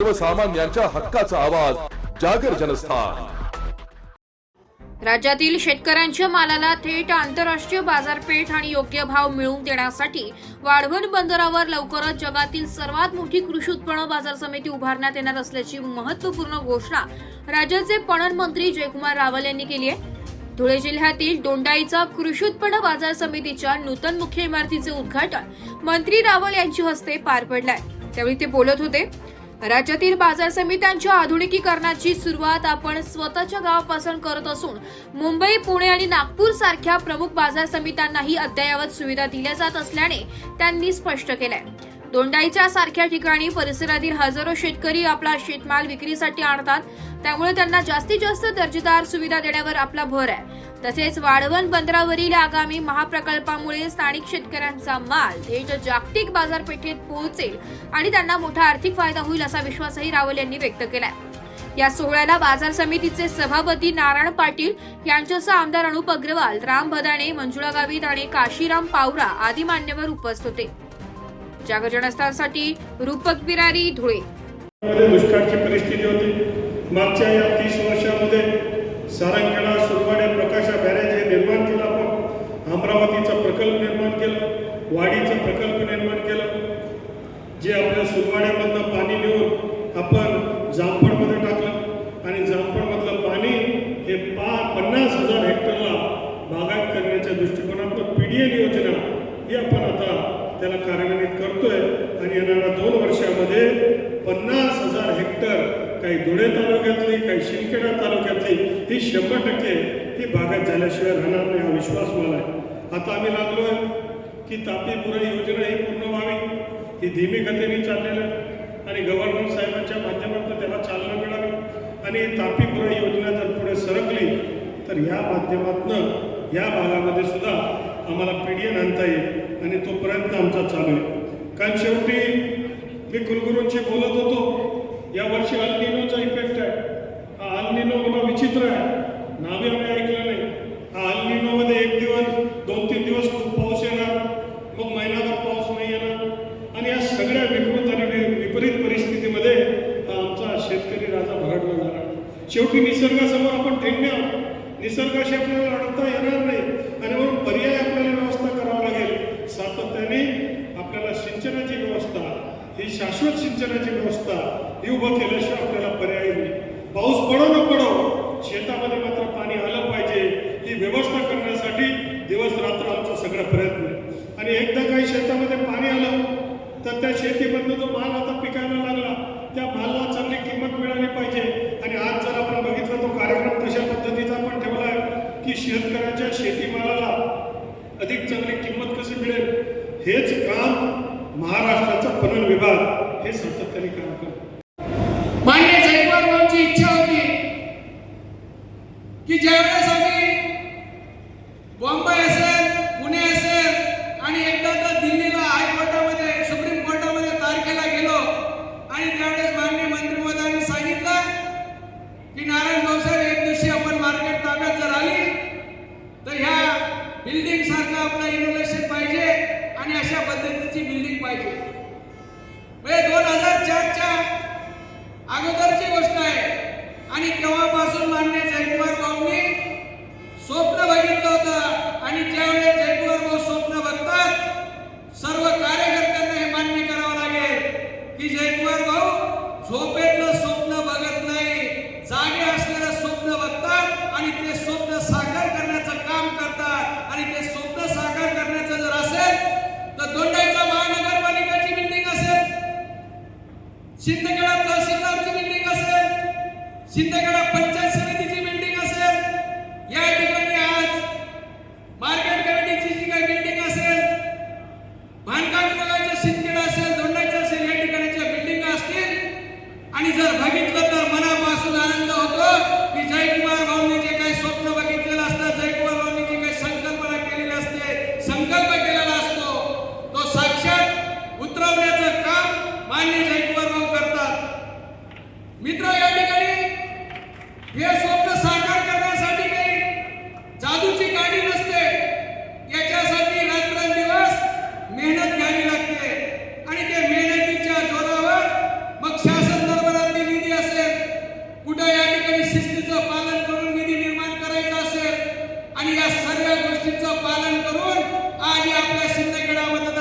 सर्वसामान्यांच्या हक्काचा आवाज जागर जनस्थान। राज्यातील शेतकऱ्यांच्या मालाला थेट आंतरराष्ट्रीय बाजारपेठ आणि योग्य भाव मिळवून देण्यासाठी वाढवण बंदरावर लवकरच जगातील सर्वात मोठी कृषी उत्पन्न बाजार समिती उभारण्यात येणार असल्याची महत्त्वपूर्ण घोषणा राज्याचे पणन मंत्री जयकुमार रावल यांनी केली आहे। धुळे जिल्ह्यातील दोंडाईचा कृषी उत्पन्न बाजार समितीच्या नूतन मुख्य इमारतीचे उद्घाटन मंत्री रावल यांच्या हस्ते पार पडले। त्यावेळी ते बोलत होते। राज्यातील बाजार समित्यांच्या आधुनिकीकरणाची सुरुवात आपण स्वतःच्या गावापासून करत असून मुंबई, पुणे आणि नागपूर सारख्या प्रमुख बाजार समित्यांनाही अद्ययावत सुविधा दिल्या जात असल्याने त्यांनी स्पष्ट केलंय। दोंडाईच्या सारख्या ठिकाणी परिसरातील हजारो शेतकरी आपला शेतमाल विक्रीसाठी आणतात, त्यामुळे त्यांना जास्तीत जास्त दर्जेदार सुविधा देण्यावर आपला भर आहे। तसेच वाढवण बंदरावरील आगामी महाप्रकल्पामुळे स्थानिक शेतकऱ्यांचा माल थेट जागतिक बाजारपेठेत पोहोचेल आणि त्यांना मोठा आर्थिक फायदा होईल असा विश्वासही रावल यांनी व्यक्त केलाय। या सोहळ्याला बाजार समितीचे सभापती नारायण पाटील यांच्यासह आमदार अनुप अग्रवाल, राम भदाणे, मंजुळा गावित आणि काशीराम पावरा आदी मान्यवर उपस्थित होते। जागर जनस्थानसाठी रूपक बिरारी, धुळे। दुष्काळाची परिस्थिती होती। मागच्या या 30 वर्षांमध्ये सारंगखेडा, सुरवाड्या, प्रकाशा बॅरेज हे निर्माण केलं आपण, अमरावतीचा प्रकल्प निर्माण केलं, वाडीचा प्रकल्प निर्माण केलं, जे आपल्या सुरवाड्यामधनं पाणी नेऊन आपण जामफळमध्ये टाकलं आणि जामफळमधलं पाणी हे 50,000 हेक्टरला बागायत करण्याच्या दृष्टिकोनातून पीडीएन योजना ही आपण आता त्याला कार्यान्वित करतोय आणि येणाऱ्या 2 वर्षामध्ये 50,000 हेक्टर काही धुळे तालुक्यातली, काही शिंदखेडा तालुक्यातली ही 100% ही बागायत झाल्याशिवाय राहणार नाही हा विश्वास मला आहे। आता आम्ही लागलोय की तापी पुरई योजना ही पूर्ण व्हावी, ही धीमी गतीने चाललेलं आहे आणि गव्हर्नर साहेबांच्या माध्यमातून त्याला चालना मिळावी आणि तापी पुरई योजना जर पुढे सरकली तर या माध्यमातून या भागामध्ये सुद्धा आम्हाला पीडीएन आणता येईल आणि तो प्रयत्न आमचा चालू आहे। कारण शेवटी मी कुलगुरूंशी बोलत होतो, या वर्षी अल निनोचा इफेक्ट आहे। हा अल निनो मला विचित्र आहे, नावे आम्ही ऐकलं नाही। हा अल निनोमध्ये एक दिवस 2-3 दिवस खूप पाऊस येणार, मग महिनाभर पाऊस नाही येणार आणि या सगळ्या विकृत आणि विपरीत परिस्थितीमध्ये आमचा शेतकरी राजा भरडला जाणार। शेवटी निसर्गासमोर आपण ठेंगणे आहोत, निसर्गाशी आपल्याला लढता येणार नाही आणि म्हणून पर्याय आपल्याला व्यवस्था करावं लागेल। सातत्याने आपल्याला सिंचनाची व्यवस्था, ही शाश्वत सिंचनाची व्यवस्था ही उभं केल्याशिवाय आपल्याला पर्याय नाही। पाऊस पडो न पडो, शेतामध्ये मात्र पाणी आलं पाहिजे ही व्यवस्था करण्यासाठी दिवस रात्र आमचा सगळा प्रयत्न आहे। आणि एकदा काही शेतामध्ये पाणी आलं तर त्या शेतीमधनं जो माल आता पिकायला लागला त्या मालाला चांगली किंमत मिळाली पाहिजे। आणि आज जर आपण बघितलं तो कार्यक्रम कशा पद्धतीचा आपण ठेवला आहे की शेतकऱ्याच्या शेतीमालाला अधिक चांगली किंमत कशी मिळेल, हेच काम महाराष्ट्राचा पणन विभाग हे सातत्याने काम करतो। मान्य जयकुमार रावची इच्छा होती की ज्यावेळेस आम्ही बॉम्बे असेल, पुणे असेल आणि एकदा तर दिल्लीला हायकोर्टामध्ये, सुप्रीम कोर्टामध्ये तारखेला गेलो आणि त्यावेळेस मान्य मंत्री महोदयांनी सांगितलं की नारायण भाऊसाहेब, एक दिवशी आपण मार्केट ताब्यात जर आली तर ह्या बिल्डिंग सारखं आपलं इनोव्हेशन पाहिजे आणि अशा पद्धतीची बिल्डिंग पाहिजे। म्हणजे 2004च्या अगोदरची गोष्ट आहे आणि तेव्हापासून मान्य जयकुमार भाऊंनी स्वप्न बघितलं होतं आणि ज्यावेळेस जयकुमार भाऊ स्वप्न बघतात, सर्व कार्यकर्त्यांना हे मान्य करावं लागेल की जयकुमार भाऊ झोपेतलं स्वप्न बघत नाही, जागे असलेलं स्वप्न बघतात आणि ते स्वप्न साकार करण्याचं काम करतात। आणि ते स्वप्न साकार करण्याचं जर असेल तर दोंडाईचा महानगरपालिकाची बिल्डिंग असेल, शिंदखेडा तहसीलदारची बिल्डिंग असेल, शिंदखेडा पंचायत समितीची बिल्डिंग असेल, या ठिकाणी आज मार्केट कमिटीची जी काही बिल्डिंग असेल, बांधकाम विभागाच्या शिंदखेडा असेल, दोंडाईचा असेल, या ठिकाणच्या बिल्डिंग असतील। आणि जर बघितलं तर मनापासून आनंद होतो की जयकुमार भाऊंनी जे काही स्वप्न बघितलेलं असतं, जयकुमार भाऊंनी जे काही संकल्पना केलेली असते, संकल्प केलेला असतो, तो साक्षात उतरवण्याचं काम मान्य जयकुमार भाऊ करतात। मित्र, या ठिकाणी हे स्वप्न साकार करण्यासाठी काही जादूची गाडी नसते, याच्यासाठी रात्रंदिवस मेहनत घ्यावी लागते आणि त्या मेहनतीच्या जोरावर मग शासन दरबारात आणि या सर्व गोष्टींचं पालन करून आज आपल्या शिंदखेडा मतदार